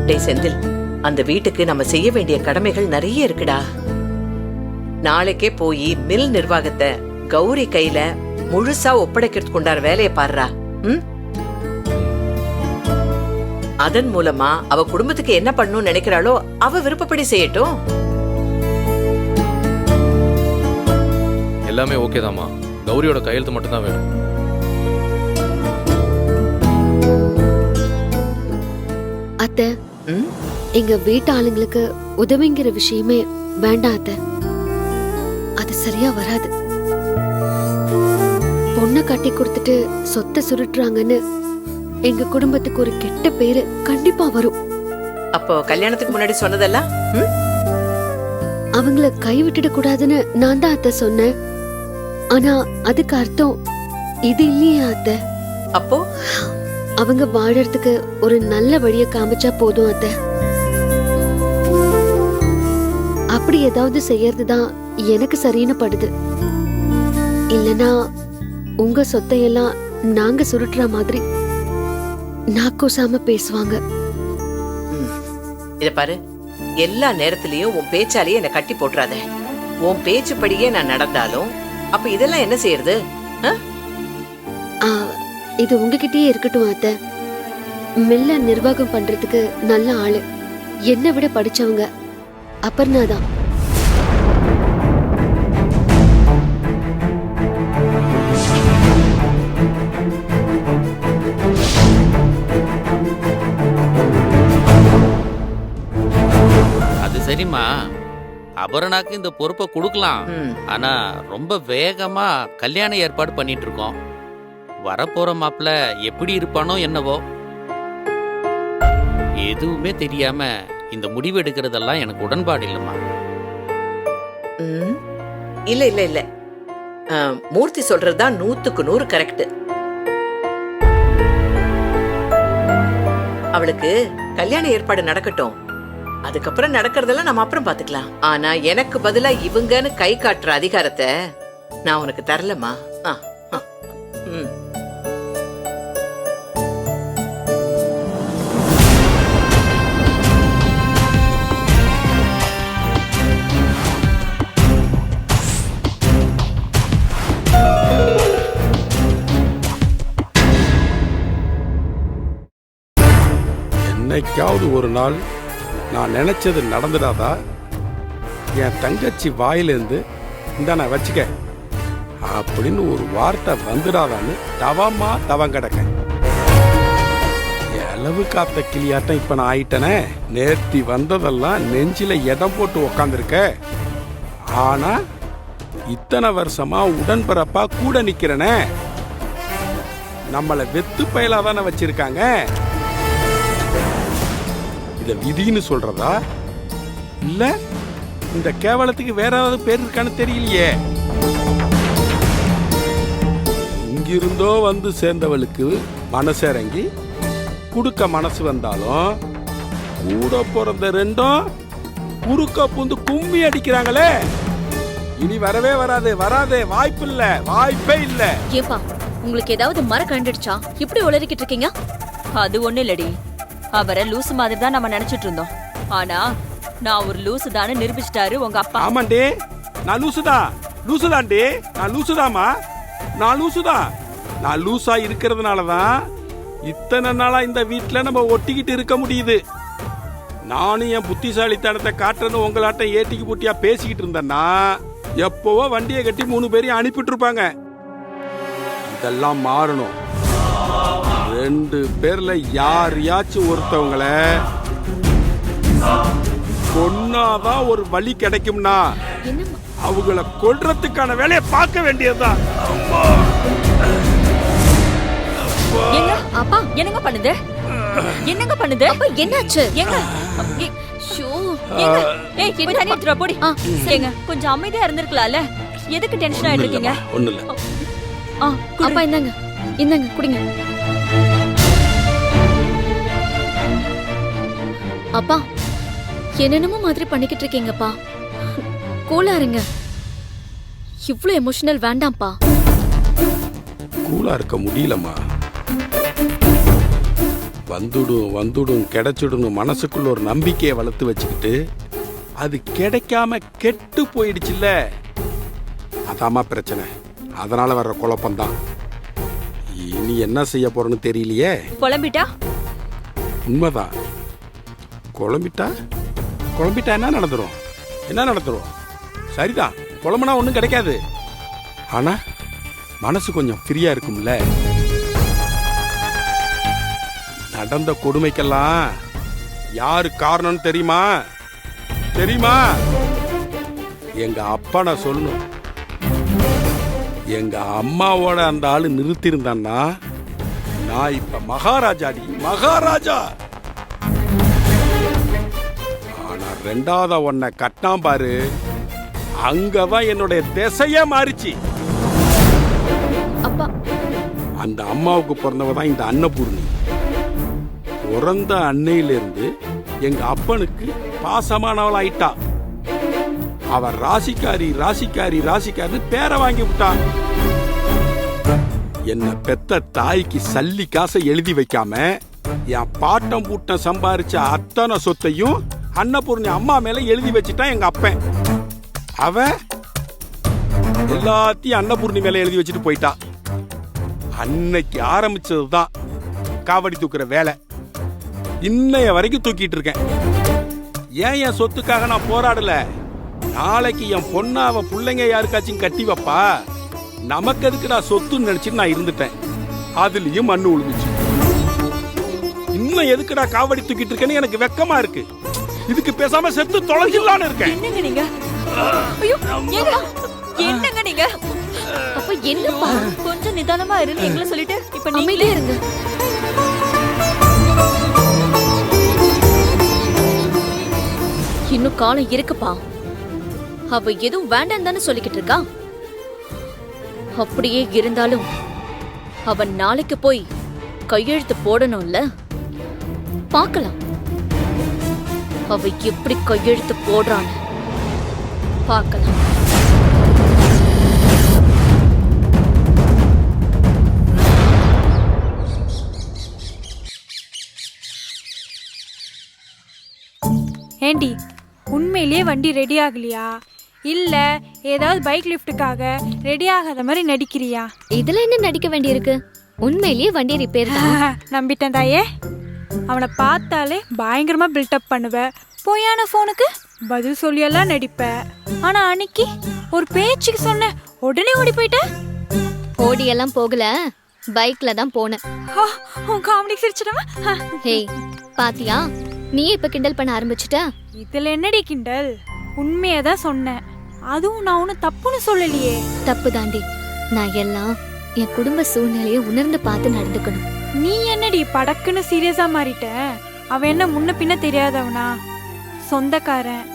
டேய் செந்தில், அந்த வீட்டுக்கு நம்ம செய்ய வேண்டிய கடமைகள் நிறைய இருக்குடா. நாளைக்கே போய் மில் நிர்வாகத்தை கௌரி கையில முழுசா ஒப்படைக்கிறதுக்கு உண்டான வேலையை பாருடா. அதன் மூலமா அவ குடும்பத்துக்கு என்ன பண்ணணும்னு நினைக்கிறாளோ அவ விருப்பப்படி செய்யட்டும். எல்லாமே ஓகே தாமா, கௌரியோட கையெழுத்து மட்டும் தான் வேணும். அத்தை, எங்க வீட்டு ஆளுங்களுக்கு உதவிங்கிற விஷயமே வேண்டாம் அத்தை. அது சரியா வராது. பொண்ணை கட்டி கொடுத்துட்டு சொத்தை சுருட்டுறாங்கன்னு எங்க குடும்பத்துக்கு ஒரு கெட்ட பேரு கண்டிப்பா வரும். அப்போ கல்யாணத்துக்கு முன்னாடி சொன்னதெல்லாம் அவங்கள கைவிட்டுட கூடாதுன்னு நான் தான் அத்தை சொன்னேன். ஆனா அதுக்கு அர்த்தம் இது இல்லையா அத்தை? அப்போ அவங்க வாழறதுக்கு ஒரு நல்ல வழிய காமிச்சா போதும் அத்தை. அப்படி ஏதாவது செய்யறதுதான் எனக்கு சரின்னு படுது. இல்லனா உங்க சொத்தையெல்லாம் நாங்க சுருட்டுற மாதிரி நாக்கூசாம பேசுவாங்க. இத பாரு, எல்லா நேரத்திலயும் உன் பேச்சாலேயே என்ன கட்டி போட்டுறாத. உன் பேச்சுப்படியே நான் நடந்தாலும் அப்ப இதெல்லாம் என்ன செய்யறது? இது உங்ககிட்டயே இருக்கட்டும் அத்தை. மில்ல நிர்வாகம் பண்றதுக்கு நல்ல ஆளு, என்னை விட படிச்சவங்க அபர்ணாதான். அது சரிம்மா, அபர்ணாக்கு இந்த பொறுப்பை கொடுக்கலாம். ஆனா ரொம்ப வேகமா கல்யாண ஏற்பாடு பண்ணிட்டு இருக்கோம். வரப்போற மாப்பிள்ள எப்படி இருப்பானோ என்னவோ, எதுவுமே தெரியாம இந்த முடிவு எடுக்கிறதெல்லாம் எனக்கு உடன்பாடு இல்லம்மா. இல்ல இல்ல இல்ல, மூர்த்தி சொல்றதுதான் 100க்கு 100 கரெக்ட். அவளுக்கு கல்யாண ஏற்பாடு நடக்கட்டும், அதுக்கப்புறம் நடக்கிறதெல்லாம் நம்ம அப்புறம் பாத்துக்கலாம். ஆனா எனக்கு பதிலா இவங்கன்னு கை காட்டுற அதிகாரத்தை நான் உனக்கு தரலமா. என்னைக்காவது ஒரு நாள் நான் நினைச்சது நடந்துடாதா? என் தங்கச்சி வாயிலேருந்து இந்த நான் வச்சுக்க அப்படின்னு ஒரு வார்த்தை வந்துடாதான்னு தவமா தவம் கிடக்க. அளவு காத்த கிளியாட்டம் இப்ப நான் ஆயிட்டனே. நேர்த்தி வந்ததெல்லாம் நெஞ்சில இடம் போட்டு உக்காந்துருக்க. ஆனா இத்தனை வருஷமா உடன்பிறப்பா கூட நிக்கிறனே, நம்மளை வெத்து பயலாதானே வச்சிருக்காங்க. இத விதின்னு சொல்றதா இல்ல இந்த கேவலத்துக்கு வேற ஏதாவது பேர் இருக்கான்னு தெரியலையே. இங்கிருந்தோ வந்து சேர்ந்தவளுக்கு மனசிறங்கி குடுக்க மனசு வந்தாலும் கூட பிறந்த ரெண்டும் குறுக்க பூந்து கும்மி அடிக்கிறாங்களே. இனி வரவே வராது, வராதே, வாய்ப்பு இல்ல, வாய்ப்பே இல்ல. ஏப்பா, உங்களுக்கு ஏதாவது மர கண்டுடுச்சா? இப்படி உளறிக்கிட்டு இருக்கீங்க? அது ஒண்ணு இல்லடி, அவரை லூசு மாதிரி தான் நம்ம நினைச்சிட்டு இருந்தோம். ஆனா நான் ஒரு லூசு தானே நிரூபிச்சிட்டாரு உங்க அப்பா. ஆமாண்டி, நான் லூசுதான், லூசுதாண்டி, நான் லூசுதாமா, நான் லூசுதான். நான் லூசா இருக்கிறதுனாலதான் இத்தனை நாளா இந்த வீட்டுல நம்ம ஒட்டிக்கிட்டு இருக்க முடியுது. நானும் என் புத்திசாலித்தனத்தை காட்டுறேன்னு உங்களாட்டம் ஏட்டிக்கு பூட்டியா பேசிக்கிட்டு இருந்தேன்னா எப்பவோ வண்டியை கட்டி 3 பேரையும் அனுப்பிட்டு இருப்பாங்க. இதெல்லாம் மாறணும். 2 பேர்ல யாரையாச்சும் ஒருத்தவங்கள கொன்னாதான் ஒரு வழி கிடைக்கும்னா அவங்கள கொல்றதுக்கான வேலையை பார்க்க வேண்டியதுதான். அப்பா என்னங்க பண்ணுது? என்னங்க பண்ணுது? அப்பா என்னாச்சு? எங்க கொஞ்சம் அமைதியா இருந்திருக்கலாம்ல, எதுக்கு டென்ஷன் ஆயிட்டு இருக்கீங்க? ஒண்ணு இல்ல. அப்பா இந்தாங்க, இந்தாங்க குடிங்க. அப்பா என்னென்னமோ மாதிரி பண்ணிக்கிட்டு இருக்கீங்கப்பா, கூலா இருங்க. இவ்வளவு எமோஷனல் வேண்டாம்ப்பா. கூலா இருக்க முடியலம்மா. வந்துடும் கிடைச்சிடும் மனசுக்குள்ள ஒரு நம்பிக்கையை வளர்த்து வச்சுக்கிட்டு அது கிடைக்காம கெட்டு போயிடுச்சுல்ல, அதாம்மா பிரச்சனை. அதனால வர்ற குழப்பம்தான். இனி என்ன செய்ய போறேன்னு தெரியலையே. புலம்பிட்டா உண்மைதான். குழம்பிட்டா என்ன நடந்துரும்? சரிதான், குழம்புனா ஒன்றும் கிடைக்காது. ஆனா மனசு கொஞ்சம் ஃப்ரீயா இருக்கும்ல. நடந்த கொடுமைக்கெல்லாம் யாரு காரணம்னு தெரியுமா? எங்க அப்பா. நான் சொல்லணும், எங்க அம்மாவோட அந்த ஆளு நிறுத்திருந்தான்னா நான் இப்ப மகாராஜா. ஆனா ரெண்டாவது ஒன்ன கட்டாம் பாரு, அங்கதான் என்னுடைய திசையே மாறிச்சு. அப்பா, அந்த அம்மாவுக்கு பிறந்தவதான் இந்த அன்னபூர்ணி. பிறந்த அன்னையிலிருந்து எங்க அப்பனுக்கு பாசமானவள் ஆயிட்டா. அவ ராசிக்காரி பேரை வாங்கி விட்டா. என்ன பெத்த தாய்க்கு சல்லி காசை எழுதி வைக்காம என் பாட்டம் பூட்டம் சம்பாரிச்ச அத்தனை சொத்தையும் அன்னபூர்ணி அம்மா மேல எழுதி வச்சுட்டான் எங்க அப்பன். அவ எல்லாத்தையும் அன்னபூர்ணி மேல எழுதி வச்சுட்டு போயிட்டா. அன்னைக்கு ஆரம்பிச்சதுதான் காவடி தூக்குற வேலை. இன்னைய வரைக்கும் தூக்கிட்டு இருக்கேன். ஏன் என் சொத்துக்காக நான் போராடல? நாளைக்கு என் பொண்ணாவ பிள்ளைங்க யாருக்காச்சும் கட்டி வைப்பா. நமக்கு எதுக்குடா சொத்துன்னு நினைச்சிட்டு நான் இருந்துட்டேன். அதுலயும் மண்ணு உழுந்துச்சு. இன்னும் எதுக்குடா காவடி தூக்கிட்டு இருக்கேன்னு எனக்கு வெக்கமா இருக்கு. இதுக்கு பேசாம செத்து தொலைஞ்சிடலான்னு இருக்கேன். என்னங்க நீங்க? ஐயோ, என்னங்க நீங்க? அப்ப என்னப்பா? கொஞ்சம் நிதானமா இருந்து எங்களை சொல்லிட்டு இப்ப நீங்களே அமைதியா இருங்க. இன்னும் காலம் இருக்குப்பா. அவ எதுவும் வேண்டாம் தானே சொல்லிக்கிட்டு இருக்கா. அப்படியே இருந்தாலும் அவன் நாளைக்கு போய் கையெழுத்து போடணும்ல. பார்க்கலாம் அவ எப்படி கையெழுத்து போடுறான்னு பார்க்கலாம். ஏண்டி, உண்மையிலேயே வண்டி ரெடி ஆகலையா? இல்ல ஏதாவது பைக் லிஃப்ட்டுக்காக ரெடி ஆகாத மாதிரி நடிக்கிறியா? இதுல என்ன நடிக்க வேண்டியிருக்கு? உண்மையிலேயே வண்டி ரிப்பேர் தான். நம்பிட்டேன் தாயே. அவனை பார்த்தாலே பயங்கரமா பில்டப் பண்ணுவ. பொய்யான போனுக்கு பதில் சொல்லியெல்லாம் நடிப்ப. ஆனா அன்னைக்கு ஒரு பேச்சுக்கு சொன்ன உடனே ஓடி போயிட்ட. ஓடியெல்லாம் போகல, பைக்ல தான் போனேன். உன் காமெடி சிரிச்சிடவா? ஹேய், பாத்தியா? நீ இப்ப கிண்டல் பண்ண ஆரம்பிச்சுட்ட. இதுல என்னடி கிண்டல்? உண்மையதான் சொன்னேன். அதுவும் நான் ஒன்னும் தப்புன்னு சொல்லலையே. தப்பு தாண்டி. நான் எல்லாம் என் குடும்ப சூழ்நிலையை உணர்ந்து பார்த்து நடந்துக்கணும். நீ என்னடி படக்குன்னு சீரியஸா மாறிட்ட? அவன் என்ன முன்ன பின்ன தெரியாதவனா? சொந்தக்காரன்.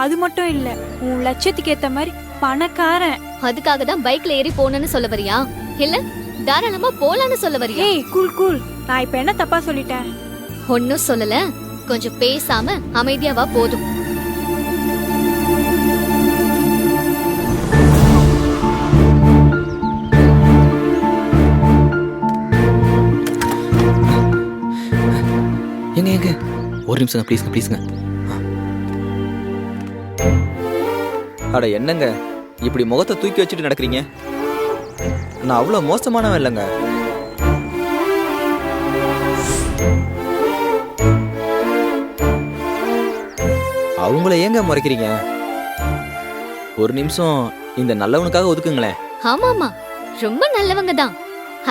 அது மட்டும் இல்ல, உன் லட்சியத்துக்கு ஏத்த மாதிரி பணக்காரன். அதுக்காக தான் பைக்ல ஏறி போனேன்னு சொல்ல வரியா? இல்ல தாராளமா போலான்னு சொல்ல வரியா? ஏய், கூல். நான் இப்ப என்ன தப்பா சொல்லிட்டேன்? ஒன்னும் சொல்லல. கொஞ்சம் பேசாம அமைதியா வா, போதும். எங்க ஒரு நிமிஷம் ப்ளீஸ்ங்க. அட என்னங்க இப்படி முகத்தை தூக்கி வச்சுட்டு நடக்கிறீங்க? நான் அவ்வளோ மோசமானவன் இல்லைங்க. அவங்கள ஏங்க முறைக்கிறீங்க? ஒரு நிமிஷம் இந்த நல்லவனுக்காக ஒதுக்குங்களேன். ஆமாமா, ரொம்ப நல்லவங்க தான்.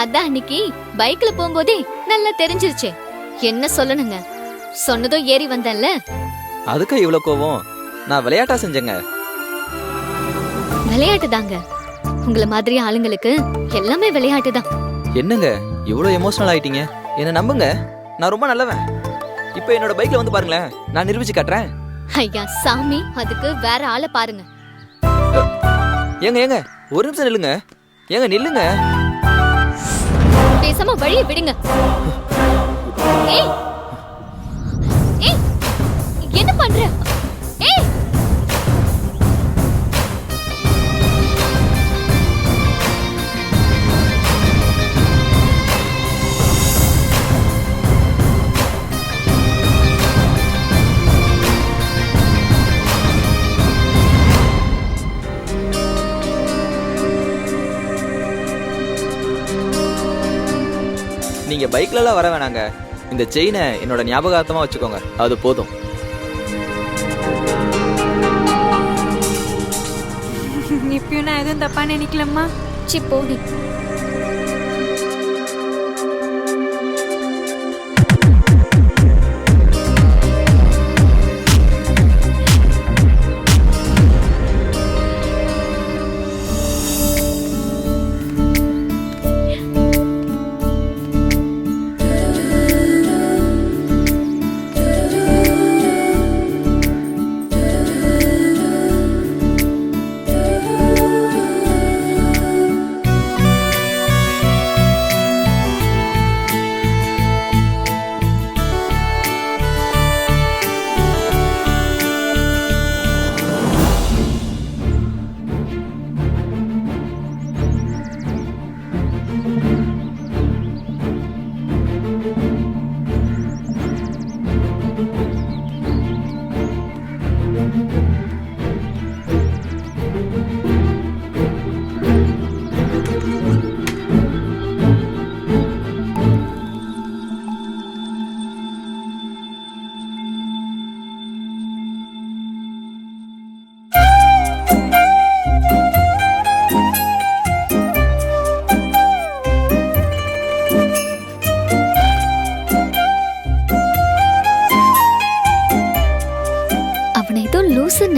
அதான் அன்னைக்கு பைக்ல போகும்போதே நல்லா தெரிஞ்சிருச்சே. என்ன சொல்லணுங்க? சொன்னதும் ஏறி வந்தேன்ல. அதுக்கா இவ்வளோ கோவம்? நான் விளையாட்டா செஞ்சேங்க. விளையாட்டு தாங்க. உங்கள மாதிரி ஆளுங்களுக்கு எல்லாமே விளையாட்டு தான். என்னங்க இவ்வளோ எமோஷனல் ஆயிட்டீங்க? என்ன நம்புங்க, நான் ரொம்ப நல்லவன். இப்போ என்னோட பைக்ல வந்து பாருங்களேன், நான் நிரூபிச்சு காட்டுறேன். ஐயா சாமி, அதுக்கு வேற ஆளை பாருங்க. ஏங்க ஒரு நிமிஷம் நில்லுங்க. நில்லுங்க. பேசாம வழியை விடுங்க. ஏய், என்ன பண்ற? ஏய், நீங்க பைக்லலாம் வர வேணாங்க. இந்த செயினை என்னோட ஞாபகார்த்தமா வச்சுக்கோங்க, அது போதும். இப்பயும் நான் எதுவும் தப்பா நினைக்கலம்மா. சி போடி.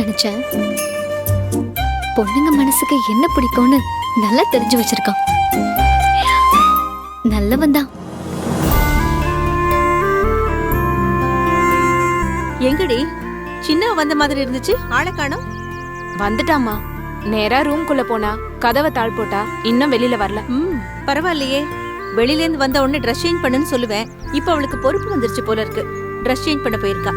நினைச்சேன். பொண்ணுங்க மனசுக்கு என்ன பிடிக்கும்னு நல்லா தெரிஞ்சு வச்சிருக்கான். நல்லவன் தான். எங்கடி சின்ன வந்த மாதிரி இருந்துச்சு, ஆளை காணோம். வந்துட்டாமா. நேரா ரூம்குள்ள போனா கதவை தாழ் போட்டா இன்னும் வெளியில வரல. பரவாயில்லையே. வெளியில இருந்து வந்த உடனே ட்ரெஸ் சேஞ்ச் பண்ணுன்னு சொல்லுவேன். இப்ப அவளுக்கு பொறுப்பு வந்துருச்சு போல இருக்கு. ட்ரெஸ் சேஞ்ச் பண்ண போயிருக்கா.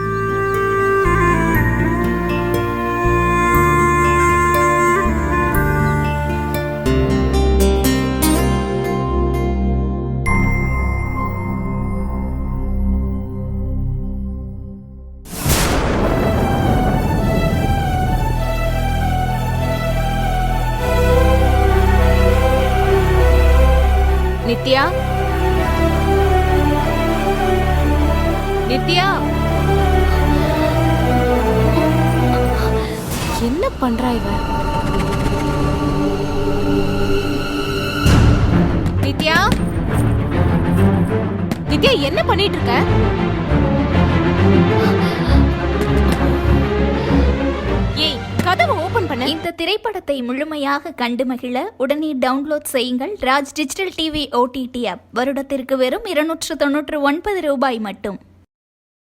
நித்யா, நித்யா, என்ன பண்றா இவ? நித்யா, நித்யா என்ன பண்ணிட்டு இருக்க? ஏய், கதவை ஓபன் பண்ணு. இந்த திரைப்படத்தை முழுமையாக கண்டு மகிழ உடனே டவுன்லோட் செய்யுங்கள் Raj digital TV OTT app. வருடத்திற்கு வெறும் 299 ரூபாய் மட்டும்.